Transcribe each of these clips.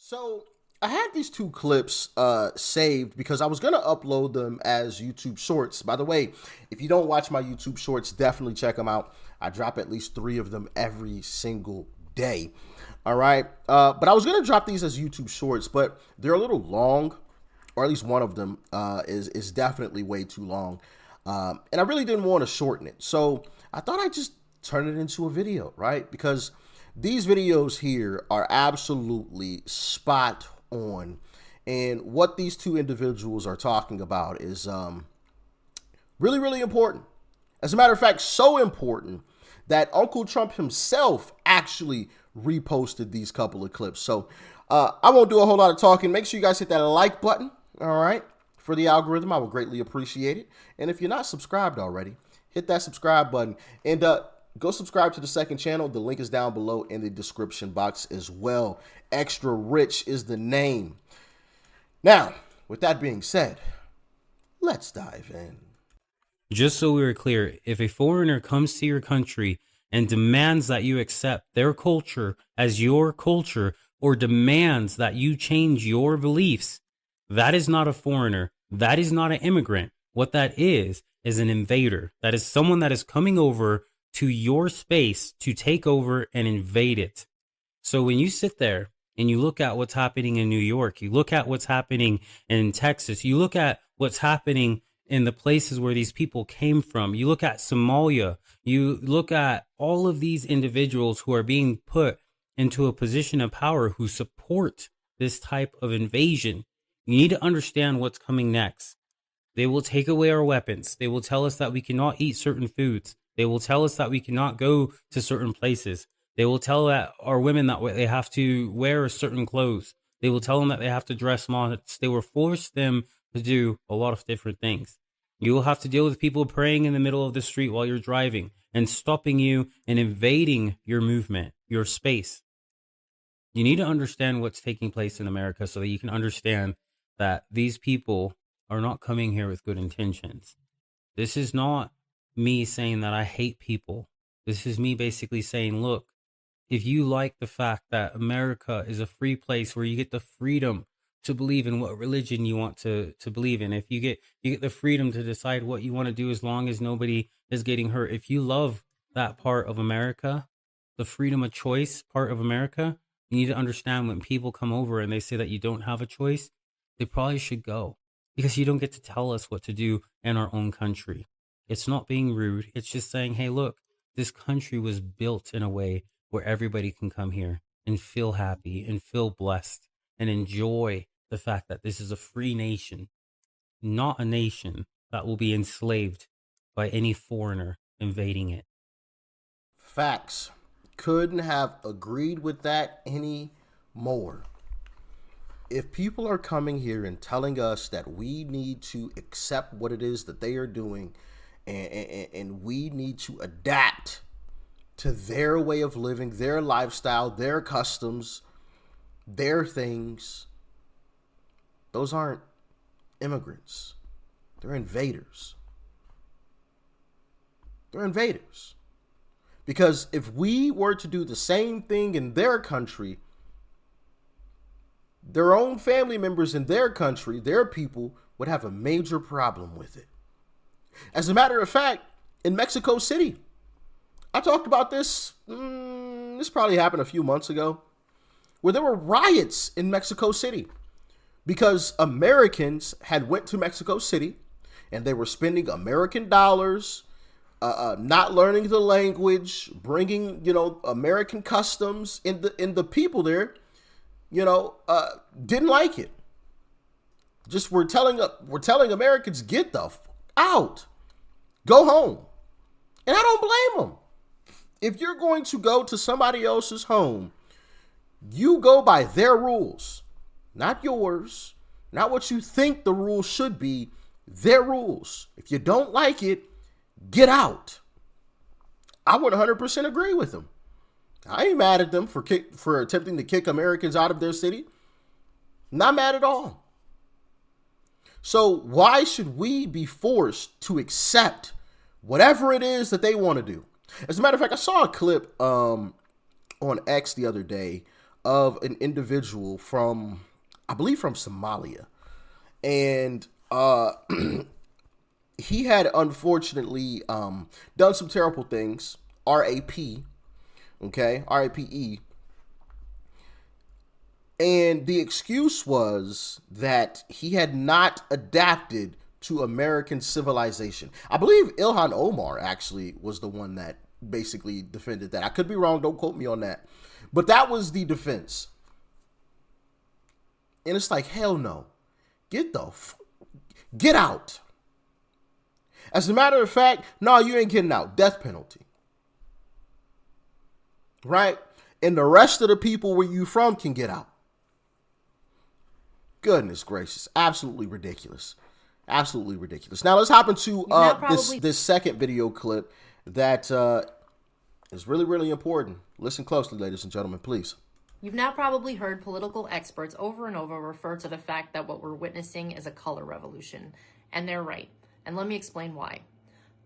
So I had these two clips saved because I was gonna upload them as YouTube Shorts. By the way, if you don't watch my YouTube Shorts, definitely check them out. I drop at least 3 of them every single day. All right, but I was gonna drop these as YouTube Shorts, but they're a little long, or at least one of them is definitely way too long, and I really didn't want to shorten it. So I thought I'd just turn it into a video, right? Because these videos here are absolutely spot on. And what these two individuals are talking about is really, really important. As a matter of fact, so important that Uncle Trump himself actually reposted these couple of clips. So I won't do a whole lot of talking. Make sure you guys hit that like button, all right, for the algorithm. I would greatly appreciate it. And if you're not subscribed already, hit that subscribe button. And go subscribe to the second channel. The link is down below in the description box as well. Extra Rich is the name. Now, with that being said, let's dive in. Just so we were clear, if a foreigner comes to your country and demands that you accept their culture as your culture, or demands that you change your beliefs, that is not a foreigner. That is not an immigrant. What that is an invader. That is someone that is coming over to your space to take over and invade it. So when you sit there and you look at what's happening in New York, you look at what's happening in Texas, you look at what's happening in the places where these people came from, you look at Somalia, you look at all of these individuals who are being put into a position of power who support this type of invasion, you need to understand what's coming next. They will take away our weapons. They will tell us that we cannot eat certain foods. They will tell us that we cannot go to certain places. They will tell our women that they have to wear certain clothes. They will tell them that they have to dress modest. They will force them to do a lot of different things. You will have to deal with people praying in the middle of the street while you're driving and stopping you and invading your movement, your space. You need to understand what's taking place in America so that you can understand that these people are not coming here with good intentions. This is not me saying that I hate people. This is me basically saying, look, if you like the fact that America is a free place where you get the freedom to believe in what religion you want to believe in, if you get the freedom to decide what you want to do as long as nobody is getting hurt, if you love that part of America, the freedom of choice part of America, you need to understand when people come over and they say that you don't have a choice, they probably should go, because you don't get to tell us what to do in our own country. It's not being rude. It's just saying, hey, look, this country was built in a way where everybody can come here and feel happy and feel blessed and enjoy the fact that this is a free nation, not a nation that will be enslaved by any foreigner invading it. Facts. Couldn't have agreed with that any more. If people are coming here and telling us that we need to accept what it is that they are doing, and we need to adapt to their way of living, their lifestyle, their customs, their things, those aren't immigrants. They're invaders. They're invaders. Because if we were to do the same thing in their country, their own family members in their country, their people, would have a major problem with it. As a matter of fact, in Mexico City, I talked about this, this probably happened a few months ago, where there were riots in Mexico City because Americans had went to Mexico City and they were spending American dollars, not learning the language, bringing, American customs, in the people there, didn't like it. Just we're telling Americans, get the out, go home. And I don't blame them. If you're going to go to somebody else's home, you go by their rules, not yours, not what you think the rules should be, their rules. If you don't like it, get out. I would 100% agree with them. I ain't mad at them for attempting to kick Americans out of their city. Not mad at all. So why should we be forced to accept whatever it is that they want to do? As a matter of fact, I saw a clip on X the other day of an individual from, I believe, from Somalia. And he had unfortunately done some terrible things. RAP, okay, RAPE. And the excuse was that he had not adapted to American civilization. I believe Ilhan Omar actually was the one that basically defended that. I could be wrong, don't quote me on that. But that was the defense. And it's like, hell no. Get out. As a matter of fact, no, you ain't getting out. Death penalty. Right? And the rest of the people where you from can get out. Goodness gracious. Absolutely ridiculous. Absolutely ridiculous. Now let's hop into this second video clip that is really, really important. Listen closely, ladies and gentlemen, please. You've now probably heard political experts over and over refer to the fact that what we're witnessing is a color revolution. And they're right. And let me explain why.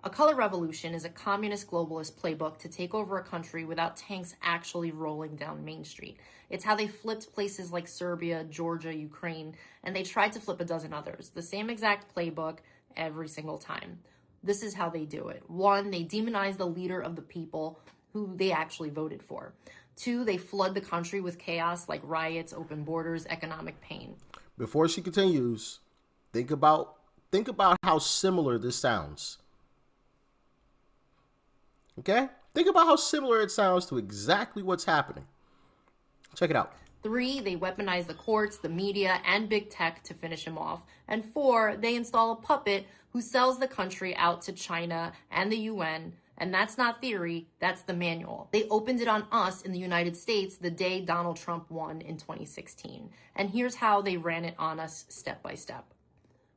A color revolution is a communist globalist playbook to take over a country without tanks actually rolling down Main Street. It's how they flipped places like Serbia, Georgia, Ukraine, and they tried to flip a dozen others. The same exact playbook every single time. This is how they do it. 1, they demonize the leader of the people who they actually voted for. 2, they flood the country with chaos like riots, open borders, economic pain. Before she continues, think about how similar this sounds. Okay? Think about how similar it sounds to exactly what's happening. Check it out. 3, they weaponize the courts, the media, and big tech to finish him off. And 4, they install a puppet who sells the country out to China and the UN. And that's not theory, that's the manual. They opened it on us in the United States the day Donald Trump won in 2016. And here's how they ran it on us step by step.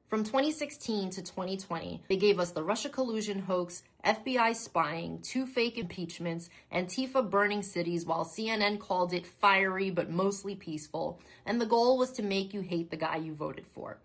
From 2016 to 2020, they gave us the Russia collusion hoax, FBI spying, 2 fake impeachments, Antifa burning cities while CNN called it fiery but mostly peaceful, and the goal was to make you hate the guy you voted for.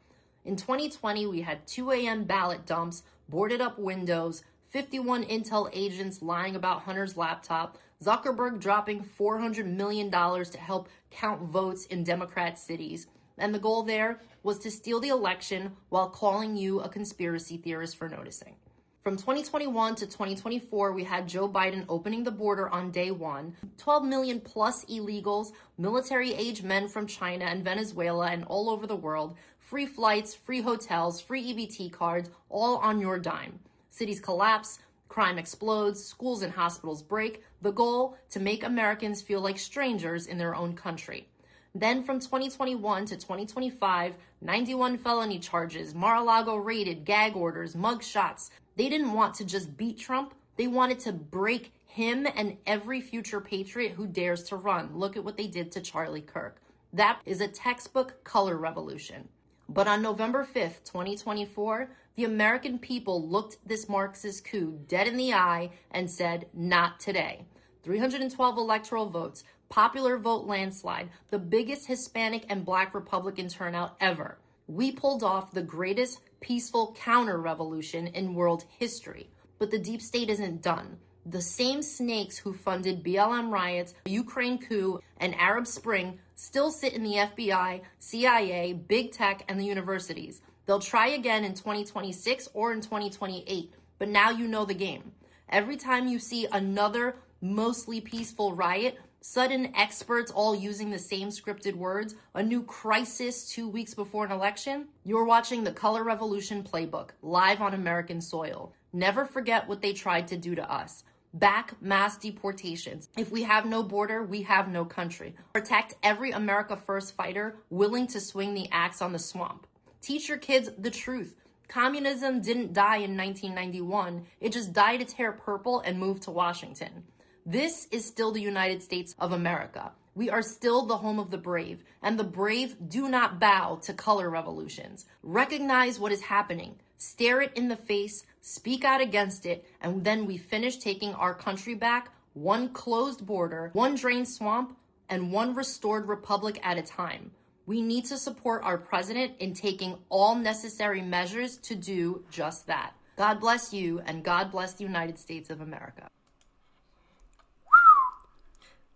In 2020, we had 2 a.m. ballot dumps, boarded up windows, 51 intel agents lying about Hunter's laptop, Zuckerberg dropping $400 million to help count votes in Democrat cities. And the goal there was to steal the election while calling you a conspiracy theorist for noticing. From 2021 to 2024, we had Joe Biden opening the border on day 1, 12 million plus illegals, military-age men from China and Venezuela and all over the world, free flights, free hotels, free EBT cards, all on your dime. Cities collapse, crime explodes, schools and hospitals break. The goal, to make Americans feel like strangers in their own country. Then from 2021 to 2025, 91 felony charges, Mar-a-Lago raided, gag orders, mug shots. They didn't want to just beat Trump. They wanted to break him and every future patriot who dares to run. Look at what they did to Charlie Kirk. That is a textbook color revolution. But on November 5th, 2024, the American people looked this Marxist coup dead in the eye and said, not today. 312 electoral votes, popular vote landslide, the biggest Hispanic and Black Republican turnout ever. We pulled off the greatest peaceful counter-revolution in world history. But the deep state isn't done. The same snakes who funded BLM riots, Ukraine coup, and Arab Spring still sit in the FBI, CIA, big tech, and the universities. They'll try again in 2026 or in 2028, but now you know the game. Every time you see another mostly peaceful riot, sudden experts all using the same scripted words, a new crisis 2 weeks before an election, you're watching the Color Revolution playbook, live on American soil. Never forget what they tried to do to us. Back mass deportations. If we have no border, we have no country. Protect every America First fighter willing to swing the axe on the swamp. Teach your kids the truth. Communism didn't die in 1991. It just died its hair purple and moved to Washington. This is still the United States of America. We are still the home of the brave, and the brave do not bow to color revolutions. Recognize what is happening. Stare it in the face, speak out against it, and then we finish taking our country back, one closed border, one drained swamp, and one restored republic at a time. We need to support our president in taking all necessary measures to do just that. God bless you, and God bless the United States of America.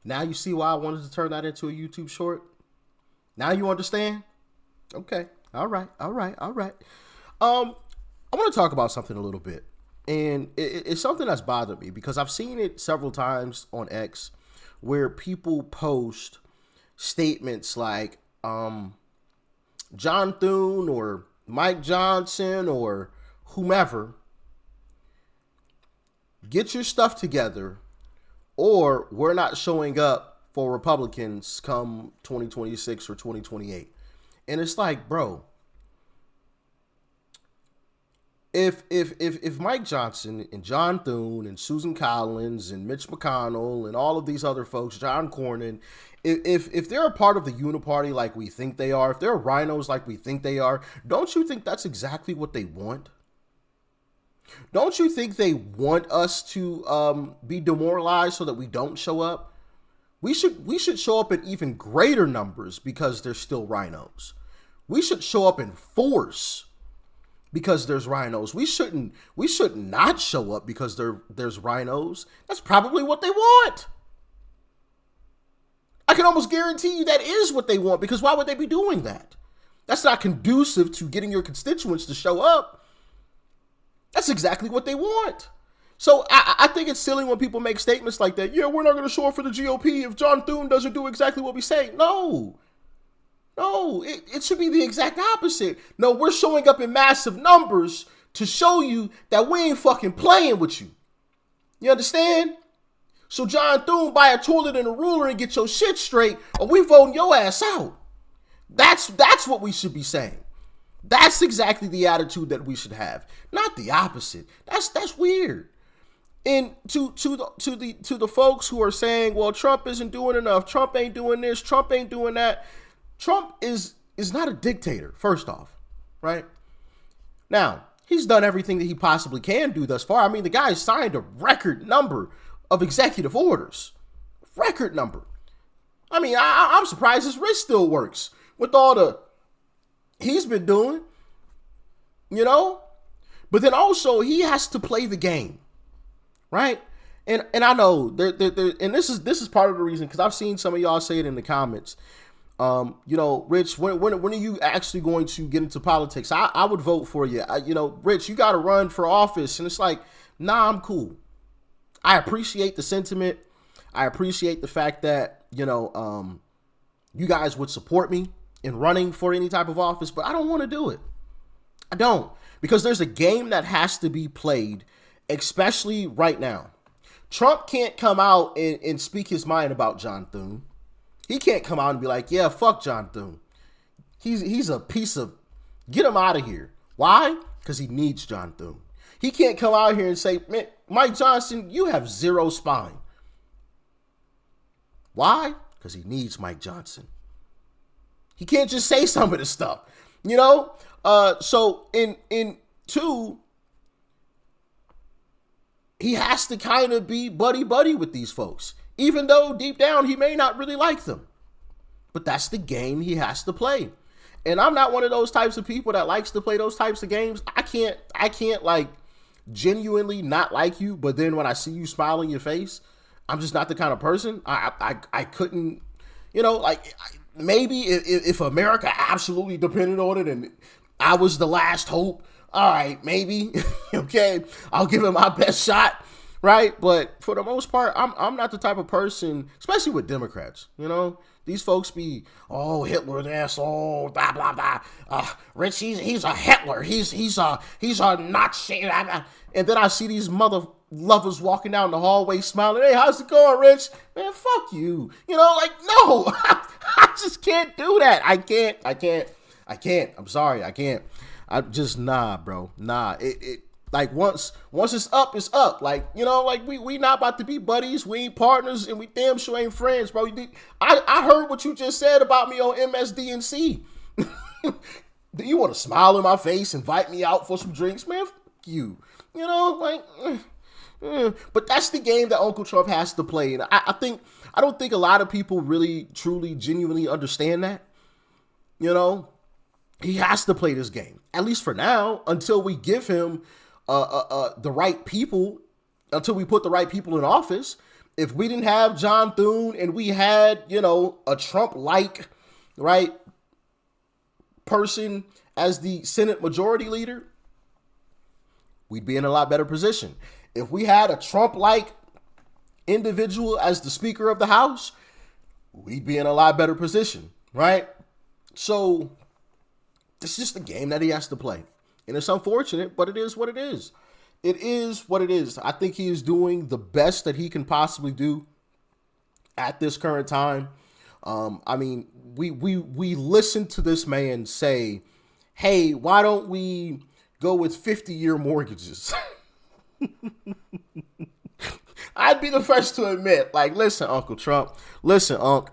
Now you see why I wanted to turn that into a YouTube short? Now you understand? Okay. All right. I want to talk about something a little bit. And it's something that's bothered me because I've seen it several times on X where people post statements like John Thune or Mike Johnson or whomever, get your stuff together or we're not showing up for Republicans come 2026 or 2028. And it's like, bro, if Mike Johnson and John Thune and Susan Collins and Mitch McConnell and all of these other folks, John Cornyn, if they're a part of the uniparty like we think they are, if they're rhinos like we think they are, don't you think that's exactly what they want? Don't you think they want us to be demoralized so that we don't show up? We should show up in even greater numbers because they're still rhinos. We should show up in force because there's rhinos. We should not show up because there's rhinos. That's probably what they want. I can almost guarantee you that is what they want, because why would they be doing that? That's not conducive to getting your constituents to show up. That's exactly what they want. So I think it's silly when people make statements like that. Yeah, we're not going to show up for the GOP if John Thune doesn't do exactly what we say. No, it should be the exact opposite. No, we're showing up in massive numbers to show you that we ain't fucking playing with you. You understand? So John Thune, buy a toilet and a ruler and get your shit straight, or we voting your ass out. That's what we should be saying. That's exactly the attitude that we should have, not the opposite. That's weird. And to the folks who are saying, well, Trump isn't doing enough, Trump ain't doing this, Trump ain't doing that. Trump is not a dictator, first off, right? Now, he's done everything that he possibly can do thus far. I mean, the guy signed a record number of executive orders. Record number. I mean, I'm surprised his wrist still works with all the he's been doing, you know? But then also, he has to play the game, right? And I know, and this is part of the reason, because I've seen some of y'all say it in the comments. You know, Rich, when are you actually going to get into politics? I would vote for you. Rich, you got to run for office. And it's like, nah, I'm cool. I appreciate the sentiment. I appreciate the fact that, you guys would support me in running for any type of office, but I don't want to do it. I don't, because there's a game that has to be played, especially right now. Trump can't come out and speak his mind about John Thune. He can't come out and be like, yeah, fuck John Thune. He's a piece of, get him out of here. Why? Because he needs John Thune. He can't come out here and say, man, Mike Johnson, you have zero spine. Why? Because he needs Mike Johnson. He can't just say some of this stuff, So in two, he has to kind of be buddy with these folks, even though deep down he may not really like them. But that's the game he has to play. And I'm not one of those types of people that likes to play those types of games. I can't like genuinely not like you, but then when I see you smile in your face, I'm just not the kind of person. I couldn't, maybe if America absolutely depended on it and I was the last hope, all right, maybe, okay, I'll give it my best shot, right? But for the most part, I'm not the type of person, especially with Democrats, these folks be, oh, Hitler this, oh, blah, blah, blah. Rich, he's a Hitler. He's a Nazi. And then I see these mother lovers walking down the hallway smiling. Hey, how's it going, Rich? Man, fuck you. No, I just can't do that. I can't. I'm sorry. I can't. I'm just, nah, bro. Nah. It like once it's up, it's up. We not about to be buddies. We ain't partners, and we damn sure ain't friends, bro. I heard what you just said about me on MSDNC. Do you want to smile in my face, invite me out for some drinks, man? Fuck you. But that's the game that Uncle Trump has to play, and I don't think a lot of people really, truly, genuinely understand that. He has to play this game, at least for now, until we give him the right people, until we put the right people in office. if we didn't have John Thune and we had, you know, a Trump-like, right, person as the Senate Majority Leader, we'd be in a lot better position. If we had a Trump-like individual as the Speaker of the House, we'd be in a lot better position, right? So it's just a game that he has to play. And it's unfortunate, but it is what it is. It is what it is. I think he is doing the best that he can possibly do at this current time. I mean, we listened to this man say, hey, why don't we go with 50-year mortgages? I'd be the first to admit, like, listen, Uncle Trump, listen, Unc,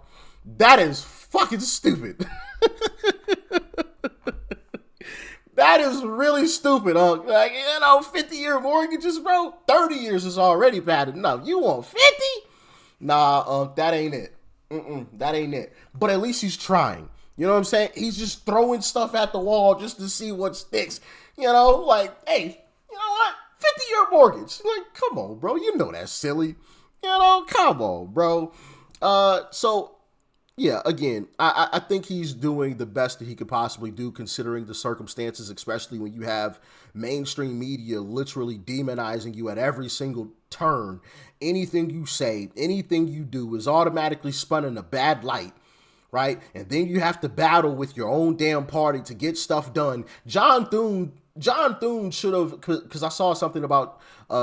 that is fucking stupid. That is really stupid, Unc. Like, you know, 50-year mortgages, bro. 30 years is already bad enough. You want 50? Nah, Unc, that ain't it. That ain't it. But at least he's trying. You know what I'm saying? He's just throwing stuff at the wall just to see what sticks. You know, like, hey, you know what? 50-year mortgage. Like, come on, bro. You know that's silly. You know, come on, bro. So, yeah, again, I think he's doing the best that he could possibly do considering the circumstances, especially when you have mainstream media literally demonizing you at every single turn. Anything you say, anything you do is automatically spun in a bad light, right? And then you have to battle with your own damn party to get stuff done. John Thune should have, because I saw something about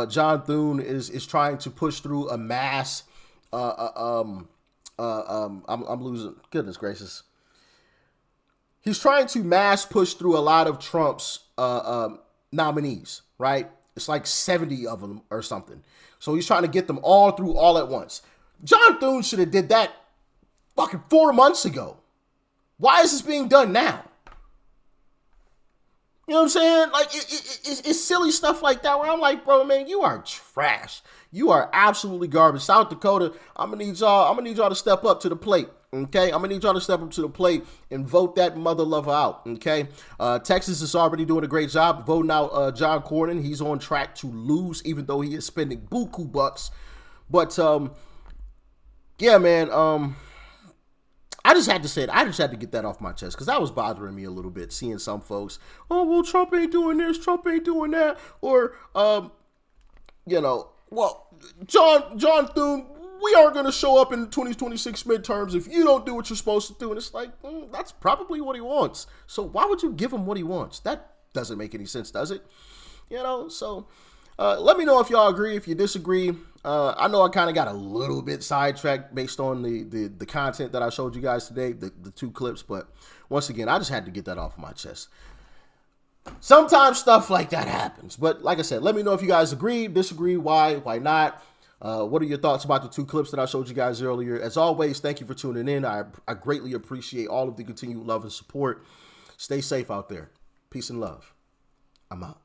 John Thune is trying to push through a mass I'm losing. Goodness gracious. He's trying to mass push through a lot of Trump's nominees, right? It's like 70 of them or something. So he's trying to get them all through all at once. John Thune should have did that fucking 4 months ago. Why is this being done now? You know what I'm saying? Like, it's silly stuff like that where I'm like, bro, man, you are trash. You are absolutely garbage. South Dakota, I'm gonna need y'all to step up to the plate. Okay, I'm gonna need y'all to step up to the plate and vote that mother lover out. Okay, Texas is already doing a great job voting out John Cornyn. He's on track to lose, even though he is spending buku bucks. But yeah, man. I just had to say it. I just had to get that off my chest because that was bothering me a little bit. Seeing some folks, oh well, Trump ain't doing this, Trump ain't doing that, or you know, well, John Thune, we aren't going to show up in the 2026 midterms if you don't do what you're supposed to do. And it's like, that's probably what he wants. So why would you give him what he wants? That doesn't make any sense, does it? You know, so let me know if y'all agree, if you disagree. I know I kind of got a little bit sidetracked based on the content that I showed you guys today, the 2 clips. But once again, I just had to get that off my chest. Sometimes stuff like that happens. But like I said, let me know if you guys agree, disagree, why not. What are your thoughts about the 2 clips that I showed you guys earlier? As always, thank you for tuning in. I greatly appreciate all of the continued love and support. Stay safe out there. Peace and love. I'm out.